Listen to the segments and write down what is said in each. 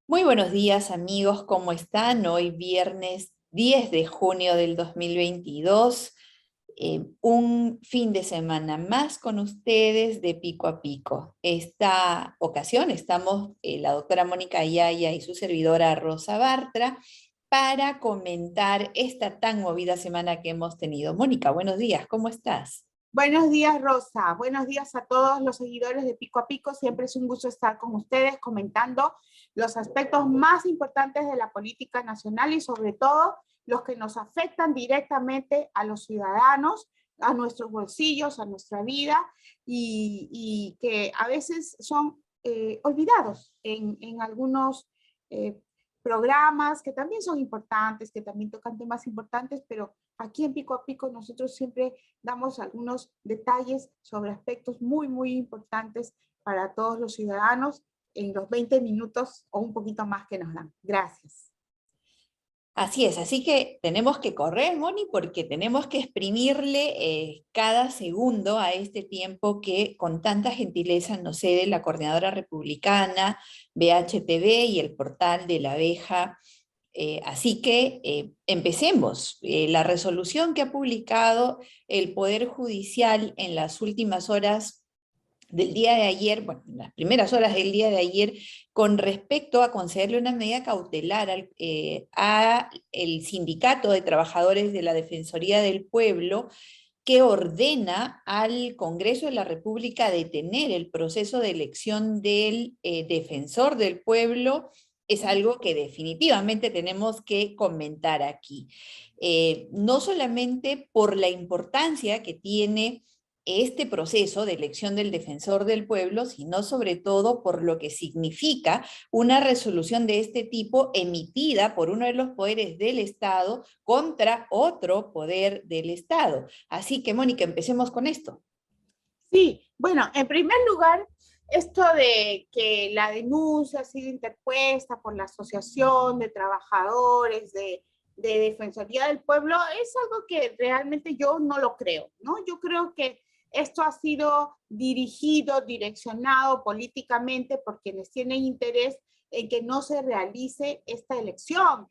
Muy buenos días amigos, ¿cómo están? Hoy viernes 10 de junio del 2022, un fin de semana más con ustedes de Pico a Pico. Esta ocasión estamos la doctora Mónica Ayaya y su servidora Rosa Bartra para comentar esta tan movida semana que hemos tenido. Mónica, buenos días, ¿cómo estás? Buenos días, Rosa. Buenos días a todos los seguidores de Pico a Pico. Siempre es un gusto estar con ustedes comentando los aspectos más importantes de la política nacional y sobre todo los que nos afectan directamente a los ciudadanos, a nuestros bolsillos, a nuestra vida y que a veces son olvidados en algunos programas que también son importantes, que también tocan temas importantes, pero aquí en Pico a Pico nosotros siempre damos algunos detalles sobre aspectos muy importantes para todos los ciudadanos en los 20 minutos o un poquito más que nos dan. Gracias. Así es, así que tenemos que correr, Moni, porque tenemos que exprimirle cada segundo a este tiempo que con tanta gentileza nos cede la Coordinadora Republicana, BHTV y el portal de la abeja. Así que empecemos. La resolución que ha publicado el Poder Judicial en las últimas horas del día de ayer, bueno, en las primeras horas del día de ayer, con respecto a concederle una medida cautelar a el Sindicato de Trabajadores de la Defensoría del Pueblo, que ordena al Congreso de la República detener el proceso de elección del defensor del pueblo, es algo que definitivamente tenemos que comentar aquí. No solamente por la importancia que tiene este proceso de elección del defensor del pueblo, sino sobre todo por lo que significa una resolución de este tipo emitida por uno de los poderes del Estado contra otro poder del Estado. Así que, Mónica, empecemos con esto. Sí, bueno, en primer lugar, esto de que la denuncia ha sido interpuesta por la Asociación de Trabajadores de Defensoría del Pueblo es algo que realmente yo no lo creo, ¿no? Yo creo que esto ha sido dirigido, direccionado políticamente por quienes tienen interés en que no se realice esta elección.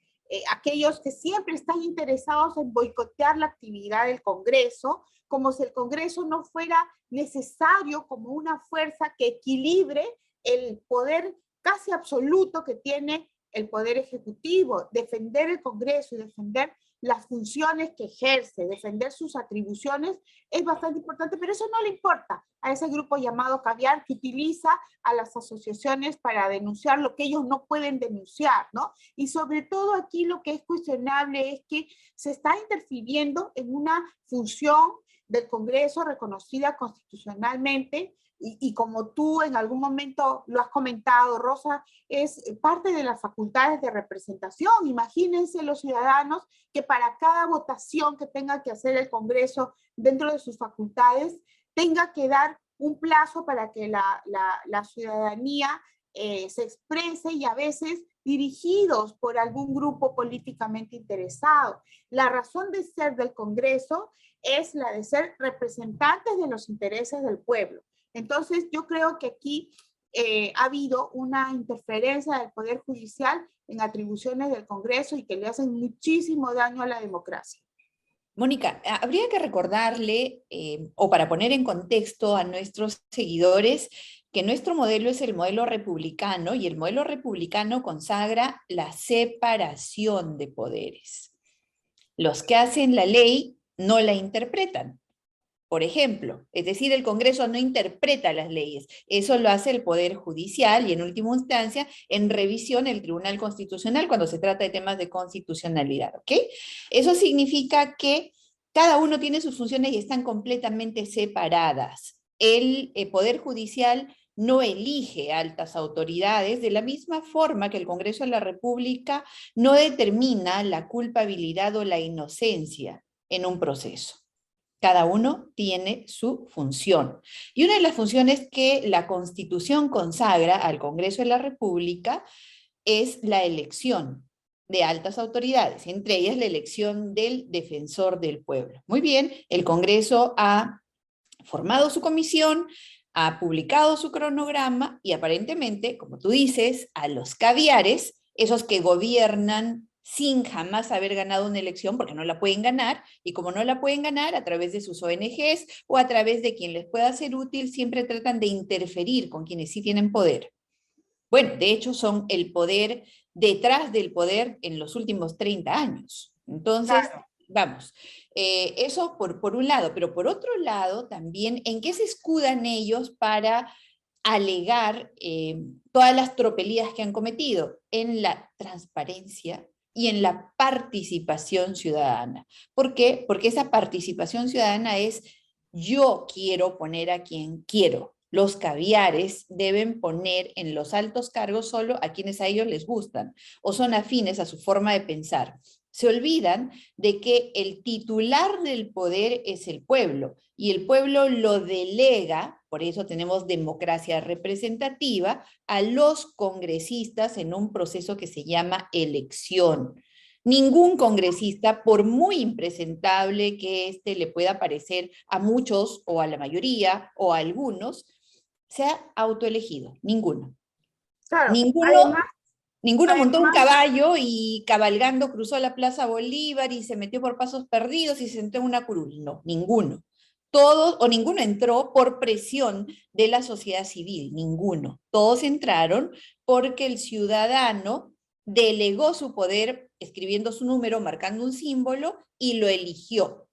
Aquellos que siempre están interesados en boicotear la actividad del Congreso, como si el Congreso no fuera necesario como una fuerza que equilibre el poder casi absoluto que tiene el Poder Ejecutivo. Defender el Congreso y defender las funciones que ejerce, defender sus atribuciones es bastante importante, pero eso no le importa a ese grupo llamado Caviar que utiliza a las asociaciones para denunciar lo que ellos no pueden denunciar, ¿no? Y sobre todo aquí lo que es cuestionable es que se está interfiriendo en una función del Congreso reconocida constitucionalmente y como tú en algún momento lo has comentado, Rosa, es parte de las facultades de representación. Imagínense los ciudadanos que para cada votación que tenga que hacer el Congreso dentro de sus facultades, tenga que dar un plazo para que la ciudadanía se exprese y a veces dirigidos por algún grupo políticamente interesado. La razón de ser del Congreso es la de ser representantes de los intereses del pueblo. Entonces, yo creo que aquí ha habido una interferencia del Poder Judicial en atribuciones del Congreso y que le hacen muchísimo daño a la democracia. Mónica, habría que recordarle, o para poner en contexto a nuestros seguidores, que nuestro modelo es el modelo republicano y el modelo republicano consagra la separación de poderes. Los que hacen la ley no la interpretan. Por ejemplo, es decir, el Congreso no interpreta las leyes, eso lo hace el Poder Judicial y en última instancia, en revisión, el Tribunal Constitucional cuando se trata de temas de constitucionalidad, ¿ok? Eso significa que cada uno tiene sus funciones y están completamente separadas. El Poder Judicial no elige altas autoridades de la misma forma que el Congreso de la República no determina la culpabilidad o la inocencia en un proceso. Cada uno tiene su función. Y una de las funciones que la Constitución consagra al Congreso de la República es la elección de altas autoridades, entre ellas la elección del defensor del pueblo. Muy bien, el Congreso ha formado su comisión, ha publicado su cronograma y aparentemente, como tú dices, a los caviares, esos que gobiernan sin jamás haber ganado una elección, porque no la pueden ganar, y como no la pueden ganar a través de sus ONGs o a través de quien les pueda ser útil, siempre tratan de interferir con quienes sí tienen poder. Bueno, de hecho son el poder detrás del poder en los últimos 30 años. Entonces, Claro. vamos, eso por un lado, pero por otro lado también, ¿en qué se escudan ellos para alegar todas las tropelías que han cometido? En la transparencia y en la participación ciudadana. ¿Por qué? Porque esa participación ciudadana es yo quiero poner a quien quiero. Los caviares deben poner en los altos cargos solo a quienes a ellos les gustan o son afines a su forma de pensar. Se olvidan de que el titular del poder es el pueblo y el pueblo lo delega, por eso tenemos democracia representativa, a los congresistas en un proceso que se llama elección. Ningún congresista, por muy impresentable que éste le pueda parecer a muchos o a la mayoría o a algunos, se ha autoelegido, ninguno. Claro, Ninguno, además, ninguno montó un además, caballo y cabalgando cruzó la Plaza Bolívar y se metió por pasos perdidos y se sentó en una curul. No, ninguno. Todos o ninguno entró por presión de la sociedad civil, ninguno. Todos entraron porque el ciudadano delegó su poder escribiendo su número, marcando un símbolo y lo eligió.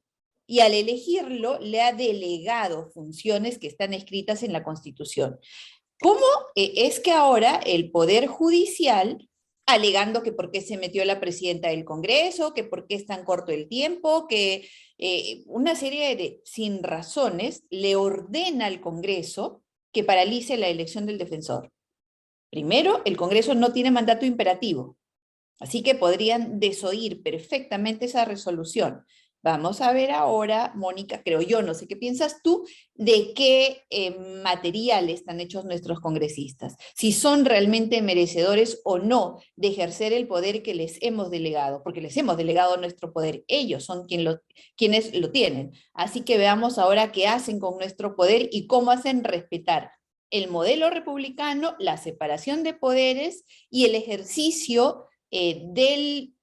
Y al elegirlo le ha delegado funciones que están escritas en la Constitución. ¿Cómo es que ahora el Poder Judicial, alegando que por qué se metió la presidenta del Congreso, que por qué es tan corto el tiempo, que una serie de sin razones, le ordena al Congreso que paralice la elección del defensor? Primero, el Congreso no tiene mandato imperativo, así que podrían desoír perfectamente esa resolución. Vamos a ver ahora, Mónica, creo yo, no sé qué piensas tú, de qué material están hechos nuestros congresistas, si son realmente merecedores o no de ejercer el poder que les hemos delegado, porque les hemos delegado nuestro poder, ellos son quienes lo tienen. Así que veamos ahora qué hacen con nuestro poder y cómo hacen respetar el modelo republicano, la separación de poderes y el ejercicio del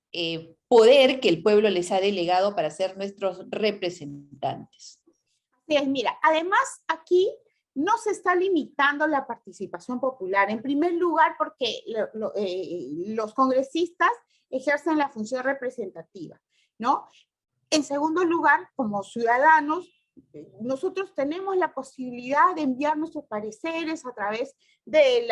poder que el pueblo les ha delegado para ser nuestros representantes. así es, mira, además aquí no se está limitando la participación popular. En primer lugar, porque los congresistas ejercen la función representativa, ¿no? En segundo lugar, como ciudadanos, nosotros tenemos la posibilidad de enviar nuestros pareceres a través del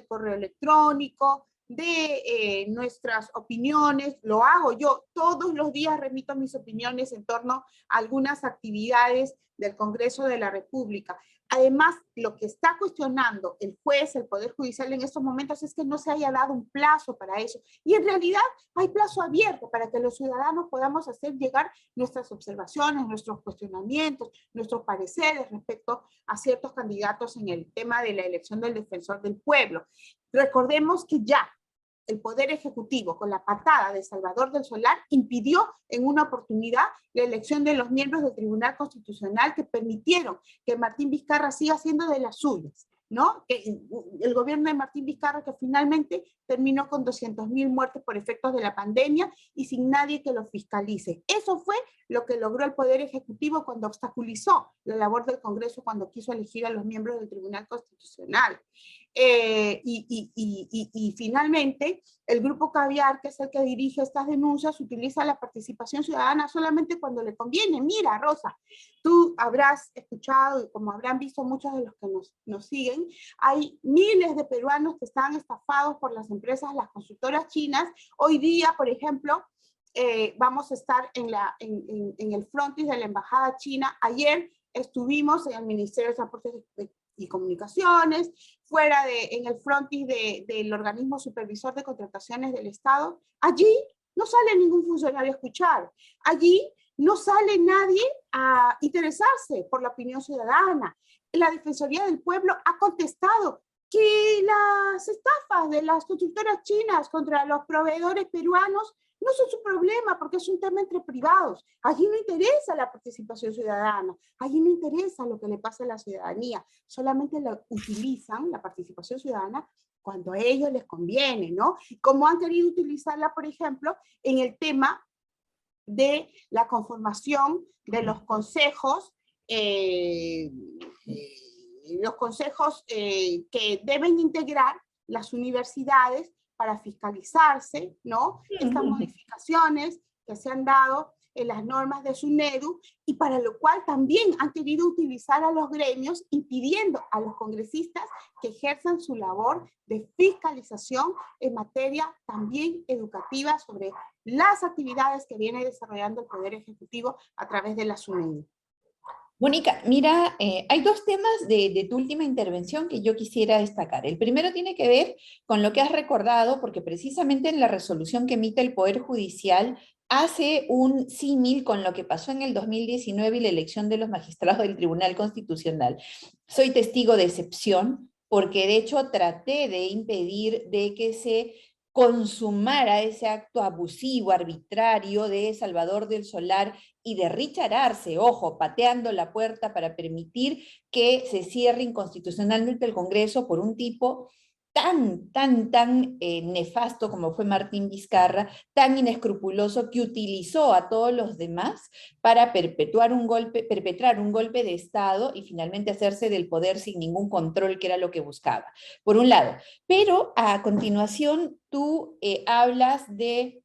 correo electrónico, de nuestras opiniones. Lo hago yo todos los días, remito mis opiniones en torno a algunas actividades del Congreso de la República. Además, lo que está cuestionando el juez, el Poder Judicial en estos momentos es que no se haya dado un plazo para eso. Y en realidad hay plazo abierto para que los ciudadanos podamos hacer llegar nuestras observaciones, nuestros cuestionamientos, nuestros pareceres respecto a ciertos candidatos en el tema de la elección del defensor del pueblo. Recordemos que ya el Poder Ejecutivo, con la patada de Salvador del Solar, impidió en una oportunidad la elección de los miembros del Tribunal Constitucional que permitieron que Martín Vizcarra siga siendo de las suyas, ¿no? El gobierno de Martín Vizcarra que finalmente terminó con 200.000 muertes por efectos de la pandemia y sin nadie que lo fiscalice. Eso fue lo que logró el Poder Ejecutivo cuando obstaculizó la labor del Congreso cuando quiso elegir a los miembros del Tribunal Constitucional. Y finalmente, el Grupo Caviar, que es el que dirige estas denuncias, utiliza la participación ciudadana solamente cuando le conviene. Mira, Rosa, tú habrás escuchado, y como habrán visto muchos de los que nos siguen, hay miles de peruanos que están estafados por las empresas, las consultoras chinas. Hoy día, por ejemplo, vamos a estar en el frontis de la Embajada China. Ayer estuvimos en el Ministerio de Transportes y Comunicaciones, en el frontis del organismo supervisor de contrataciones del Estado. Allí no sale ningún funcionario a escuchar. Allí no sale nadie a interesarse por la opinión ciudadana. La Defensoría del Pueblo ha contestado que las estafas de las constructoras chinas contra los proveedores peruanos no son su problema porque es un tema entre privados. Allí no interesa la participación ciudadana, allí no interesa lo que le pasa a la ciudadanía, solamente utilizan la participación ciudadana cuando a ellos les conviene, ¿no? Como han querido utilizarla, por ejemplo, en el tema de la conformación de los consejos que deben integrar las universidades para fiscalizarse, ¿no? Estas modificaciones que se han dado en las normas de SUNEDU y para lo cual también han querido utilizar a los gremios impidiendo a los congresistas que ejerzan su labor de fiscalización en materia también educativa sobre las actividades que viene desarrollando el Poder Ejecutivo a través de la SUNEDU. Mónica, mira, hay dos temas de tu última intervención que yo quisiera destacar. El primero tiene que ver con lo que has recordado, porque precisamente en la resolución que emite el Poder Judicial hace un símil con lo que pasó en el 2019 y la elección de los magistrados del Tribunal Constitucional. Soy testigo de excepción, porque de hecho traté de impedir de que se consumara ese acto abusivo, arbitrario de Salvador del Solar y de Richard Arce, ojo, pateando la puerta para permitir que se cierre inconstitucionalmente el Congreso por un tipo tan nefasto como fue Martín Vizcarra, tan inescrupuloso que utilizó a todos los demás para perpetrar un golpe de Estado y finalmente hacerse del poder sin ningún control, que era lo que buscaba, por un lado. Pero a continuación tú hablas de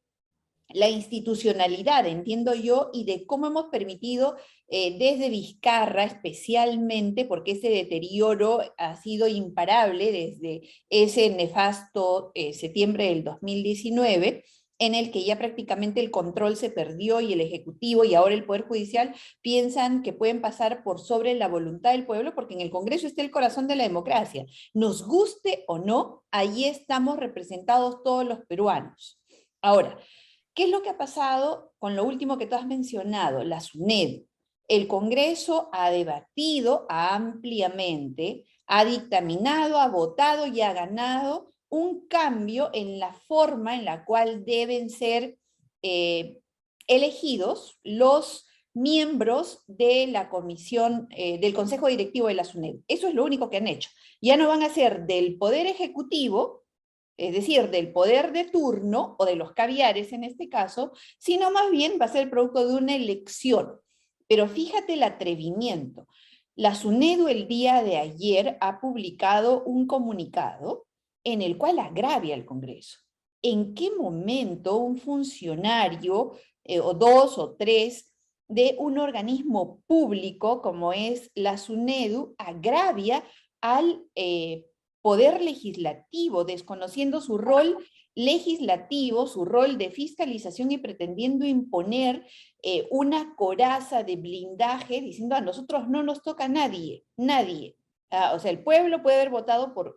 la institucionalidad, entiendo yo, y de cómo hemos permitido desde Vizcarra especialmente, porque ese deterioro ha sido imparable desde ese nefasto septiembre del 2019, en el que ya prácticamente el control se perdió y el Ejecutivo y ahora el Poder Judicial piensan que pueden pasar por sobre la voluntad del pueblo, porque en el Congreso está el corazón de la democracia. Nos guste o no, ahí estamos representados todos los peruanos. Ahora, ¿qué es lo que ha pasado con lo último que tú has mencionado, la SUNEDU? El Congreso ha debatido ampliamente, ha dictaminado, ha votado y ha ganado un cambio en la forma en la cual deben ser elegidos los miembros de la comisión, del Consejo Directivo de la SUNEDU. Eso es lo único que han hecho. Ya no van a ser del Poder Ejecutivo, es decir, del poder de turno, o de los caviares en este caso, sino más bien va a ser producto de una elección. Pero fíjate el atrevimiento. La SUNEDU el día de ayer ha publicado un comunicado en el cual agravia al Congreso. ¿En qué momento un funcionario, o dos o tres, de un organismo público como es la SUNEDU agravia al poder legislativo, desconociendo su rol legislativo, su rol de fiscalización y pretendiendo imponer una coraza de blindaje, diciendo a nosotros no nos toca nadie, nadie? O sea, el pueblo puede haber votado por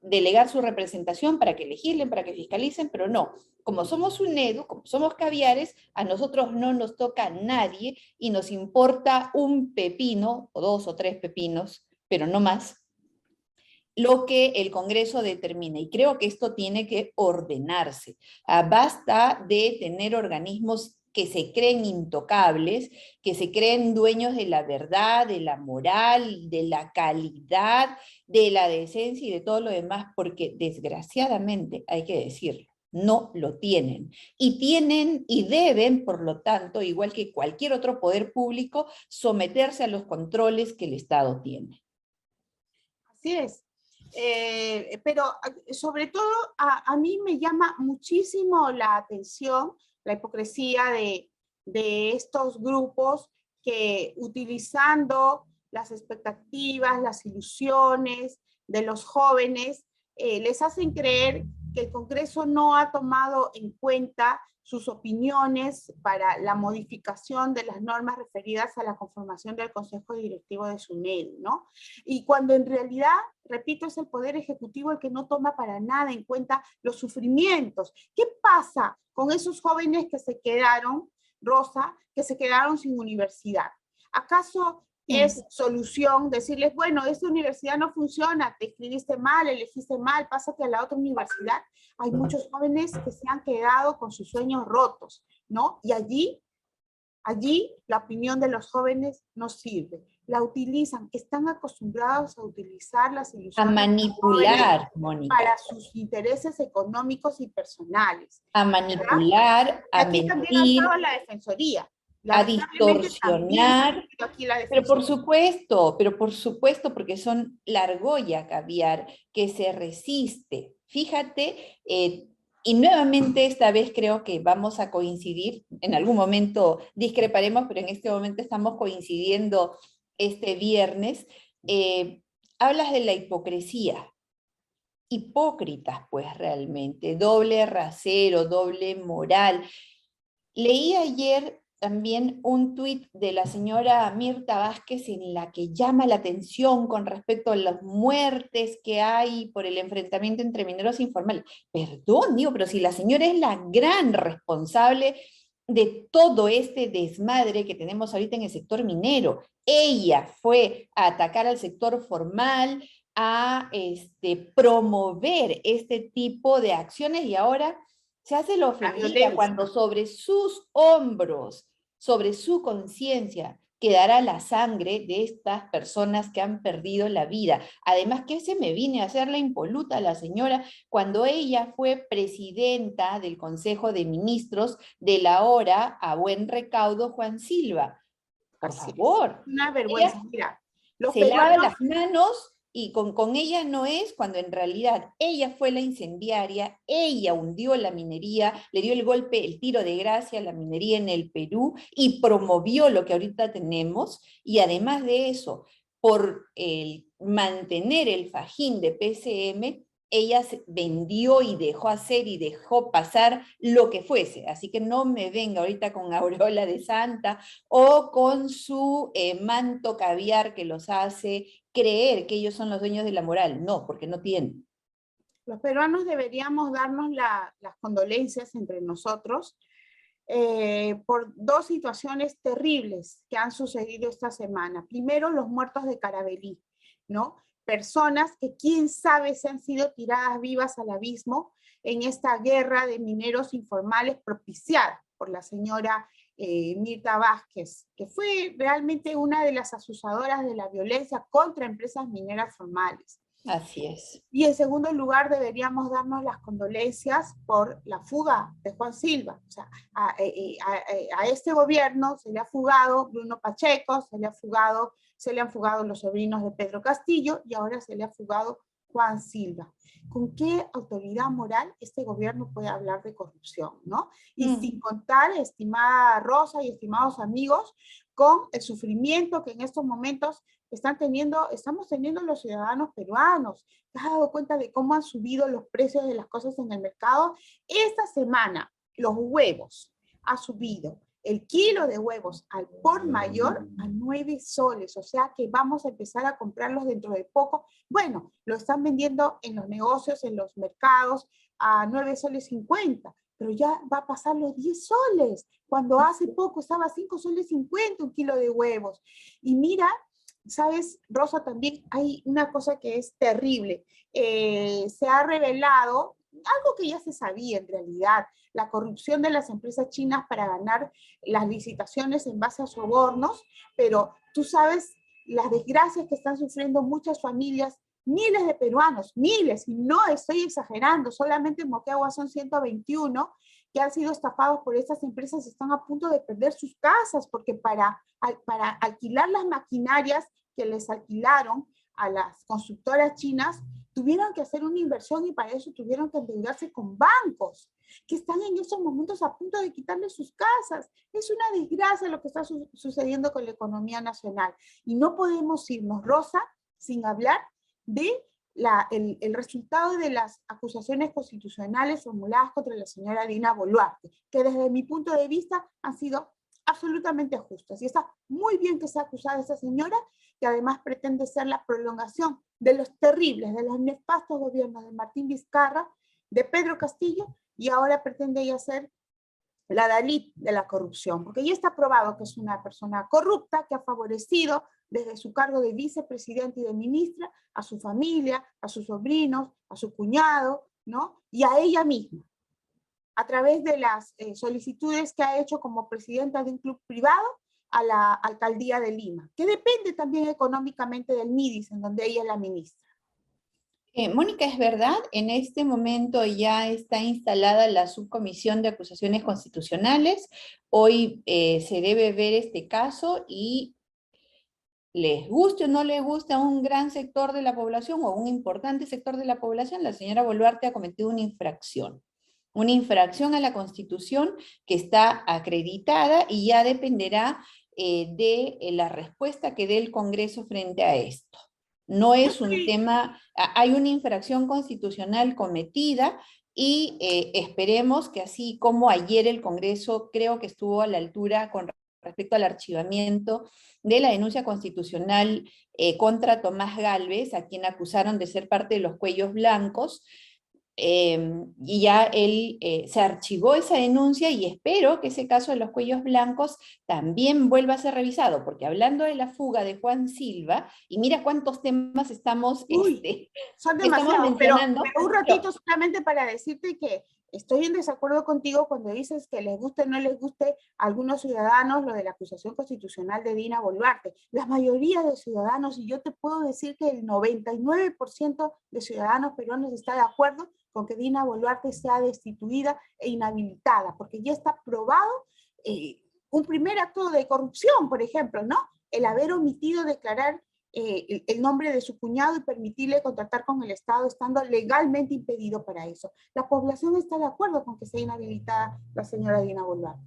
delegar su representación para que legislen, para que fiscalicen, pero no. Como somos SUNEDU, como somos caviares, a nosotros no nos toca nadie y nos importa un pepino, o dos o tres pepinos, pero no más, lo que el Congreso determine. Y creo que esto tiene que ordenarse. Basta de tener organismos que se creen intocables, que se creen dueños de la verdad, de la moral, de la calidad, de la decencia y de todo lo demás, porque desgraciadamente, hay que decirlo, no lo tienen. Y tienen y deben, por lo tanto, igual que cualquier otro poder público, someterse a los controles que el Estado tiene. Así es. Pero sobre todo a mí me llama muchísimo la atención la hipocresía de estos grupos que utilizando las expectativas, las ilusiones de los jóvenes, les hacen creer que el Congreso no ha tomado en cuenta sus opiniones para la modificación de las normas referidas a la conformación del Consejo Directivo de SUNEDU, ¿no? Y cuando en realidad, repito, es el Poder Ejecutivo el que no toma para nada en cuenta los sufrimientos. ¿Qué pasa con esos jóvenes que se quedaron, Rosa, que se quedaron sin universidad? ¿Acaso es solución decirles, bueno, esta universidad no funciona, te inscribiste mal, elegiste mal, pásate a la otra universidad. Hay muchos jóvenes que se han quedado con sus sueños rotos, ¿no? Y allí la opinión de los jóvenes no sirve. La utilizan, están acostumbrados a utilizar las ilusiones A manipular, para Mónica. sus intereses económicos y personales. A manipular, a Aquí también ha mentir, estado la defensoría. a Lamentablemente también se ha distorsionar. metido aquí la Pero defensoría. por supuesto, porque son la argolla caviar que se resiste. Fíjate, y nuevamente esta vez creo que vamos a coincidir, en algún momento discreparemos, pero en este momento estamos coincidiendo este viernes. Hablas de la hipocresía. Hipócritas, pues realmente, doble rasero, doble moral. Leí ayer también un tuit de la señora Mirta Vázquez en la que llama la atención con respecto a las muertes que hay por el enfrentamiento entre mineros informales. Perdón, digo, pero si la señora es la gran responsable de todo este desmadre que tenemos ahorita en el sector minero. Ella fue a atacar al sector formal, a promover este tipo de acciones y ahora se hace la La ofendida violencia. cuando sobre sus hombros, sobre su conciencia, quedará la sangre de estas personas que han perdido la vida. Además, ¿qué se me viene a hacer la impoluta a la señora cuando ella fue presidenta del Consejo de Ministros de la ahora a buen recaudo Juan Silva? Por Así es. favor, Una vergüenza. ella Mira, los se lava peruanos, las manos y con ella no es cuando en realidad ella fue la incendiaria, ella hundió la minería, le dio el golpe, el tiro de gracia a la minería en el Perú y promovió lo que ahorita tenemos y además de eso, por el mantener el fajín de PCM, ella vendió y dejó hacer y dejó pasar lo que fuese. Así que no me venga ahorita con aureola de santa o con su manto caviar que los hace creer que ellos son los dueños de la moral. No, porque no tienen. los peruanos deberíamos darnos las condolencias entre nosotros por dos situaciones terribles que han sucedido esta semana. Primero, los muertos de Caravelí, ¿no? Personas que quién sabe si han sido tiradas vivas al abismo en esta guerra de mineros informales propiciada por la señora Mirta Vázquez, que fue realmente una de las asusadoras de la violencia contra empresas mineras formales. Así es. Y en segundo lugar, deberíamos darnos las condolencias por la fuga de Juan Silva. O sea, a este gobierno se le ha fugado Bruno Pacheco, se le han fugado los sobrinos de Pedro Castillo y ahora se le ha fugado Juan Silva. ¿Con qué autoridad moral este gobierno puede hablar de corrupción, no? Y sin contar, estimada Rosa y estimados amigos, con el sufrimiento que en estos momentos estamos teniendo los ciudadanos peruanos. ¿Te has dado cuenta de cómo han subido los precios de las cosas en el mercado? Esta semana, los huevos ha subido el kilo de huevos al por mayor a 9 soles, o sea que vamos a empezar a comprarlos dentro de poco. Bueno, lo están vendiendo en los negocios, en los mercados, a 9 soles 50, pero ya va a pasar los 10 soles, cuando hace poco estaba a 5 soles 50 un kilo de huevos. Y mira, ¿sabes, Rosa? También hay una cosa que es terrible. Se ha revelado algo que ya se sabía en realidad, la corrupción de las empresas chinas para ganar las licitaciones en base a sobornos, pero tú sabes las desgracias que están sufriendo muchas familias, miles de peruanos, miles, y no estoy exagerando, solamente en Moquegua son 121 que han sido estafados por estas empresas, están a punto de perder sus casas, porque para alquilar las maquinarias que les alquilaron a las constructoras chinas, tuvieron que hacer una inversión y para eso tuvieron que endeudarse con bancos que están en estos momentos a punto de quitarles sus casas. Es una desgracia lo que está sucediendo con la economía nacional. Y no podemos irnos, Rosa, sin hablar de el resultado de las acusaciones constitucionales formuladas contra la señora Dina Boluarte, que desde mi punto de vista han sido absolutamente justas. Y está muy bien que sea acusada esta señora, que además pretende ser la prolongación de los terribles, de los nefastos gobiernos de Martín Vizcarra, de Pedro Castillo, y ahora pretende ella ser la Dalit de la corrupción, porque ya está probado que es una persona corrupta que ha favorecido desde su cargo de vicepresidente y de ministra a su familia, a sus sobrinos, a su cuñado, ¿no? Y a ella misma, a través de las solicitudes que ha hecho como presidenta de un club privado a la alcaldía de Lima, que depende también económicamente del MIDIS, en donde ella es la ministra. Mónica, ¿es verdad? En este momento ya está instalada la subcomisión de acusaciones constitucionales. Hoy se debe ver este caso y les guste o no les guste a un gran sector de la población o a un importante sector de la población, la señora Boluarte ha cometido una infracción a la Constitución que está acreditada y ya dependerá de la respuesta que dé el Congreso frente a esto. No es un tema, hay una infracción constitucional cometida y esperemos que así como ayer el Congreso creo que estuvo a la altura con respecto al archivamiento de la denuncia constitucional contra Tomás Gálvez, a quien acusaron de ser parte de los Cuellos Blancos, y ya él se archivó esa denuncia y espero que ese caso de los Cuellos Blancos también vuelva a ser revisado, porque hablando de la fuga de Juan Silva, y mira cuántos temas estamos, Son estamos demasiados, mencionando. pero un ratito solamente para decirte que estoy en desacuerdo contigo cuando dices que les guste o no les guste a algunos ciudadanos lo de la acusación constitucional de Dina Boluarte. La mayoría de ciudadanos, y yo te puedo decir que el 99% de ciudadanos peruanos está de acuerdo con que Dina Boluarte sea destituida e inhabilitada, porque ya está probado un primer acto de corrupción, por ejemplo, ¿no? El haber omitido declarar el nombre de su cuñado y permitirle contratar con el Estado estando legalmente impedido para eso. La población está de acuerdo con que sea inhabilitada la señora Dina Boluarte.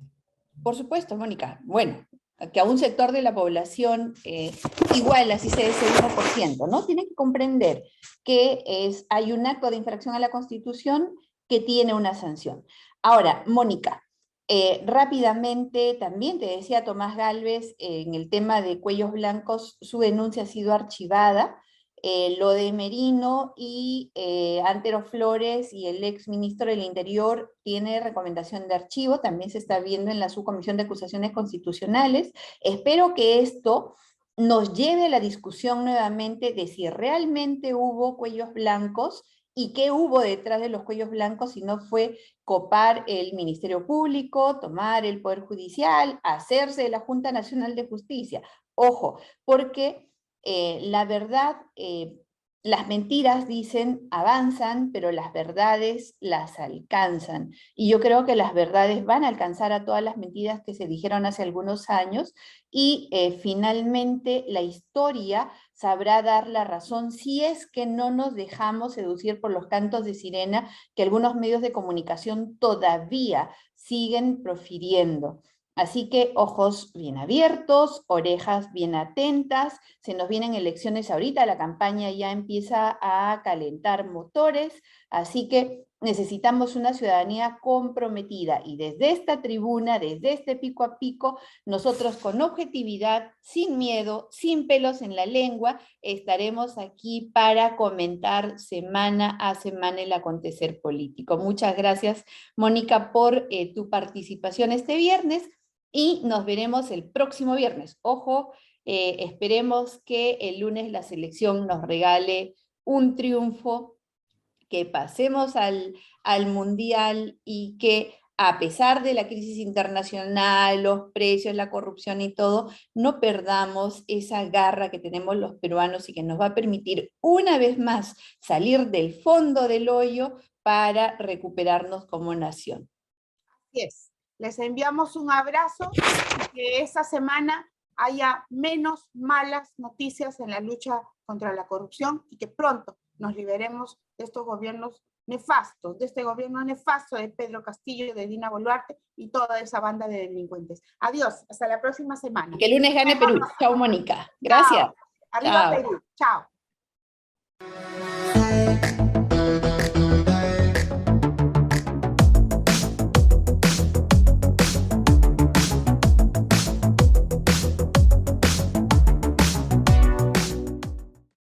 Por supuesto, Mónica. Bueno, que a un sector de la población igual, así sea ese 1%, ¿no? Tiene que comprender que hay un acto de infracción a la Constitución que tiene una sanción. Ahora, Mónica, rápidamente también te decía Tomás Gálvez, en el tema de Cuellos Blancos, su denuncia ha sido archivada. Lo de Merino y Antero Flores y el ex ministro del Interior tiene recomendación de archivo, también se está viendo en la subcomisión de acusaciones constitucionales. Espero que esto nos lleve a la discusión nuevamente de si realmente hubo cuellos blancos y qué hubo detrás de los cuellos blancos, si no fue copar el Ministerio Público, tomar el Poder Judicial, hacerse de la Junta Nacional de Justicia. Ojo, porque la verdad, las mentiras dicen avanzan, pero las verdades las alcanzan. Y yo creo que las verdades van a alcanzar a todas las mentiras que se dijeron hace algunos años y finalmente la historia sabrá dar la razón si es que no nos dejamos seducir por los cantos de sirena que algunos medios de comunicación todavía siguen profiriendo. Así que ojos bien abiertos, orejas bien atentas, se nos vienen elecciones ahorita, la campaña ya empieza a calentar motores, así que necesitamos una ciudadanía comprometida y desde esta tribuna, desde este pico a pico, nosotros con objetividad, sin miedo, sin pelos en la lengua, estaremos aquí para comentar semana a semana el acontecer político. Muchas gracias, Mónica, por tu participación este viernes. Y nos veremos el próximo viernes. Ojo, esperemos que el lunes la selección nos regale un triunfo, que pasemos al Mundial y que a pesar de la crisis internacional, los precios, la corrupción y todo, no perdamos esa garra que tenemos los peruanos y que nos va a permitir una vez más salir del fondo del hoyo para recuperarnos como nación. Así es. Les enviamos un abrazo y que esta semana haya menos malas noticias en la lucha contra la corrupción y que pronto nos liberemos de estos gobiernos nefastos, de este gobierno nefasto de Pedro Castillo, de Dina Boluarte y toda esa banda de delincuentes. Adiós, hasta la próxima semana. Que el lunes gane Perú. Chao, Mónica. Gracias. Chao. Arriba Chao. Perú. Chao.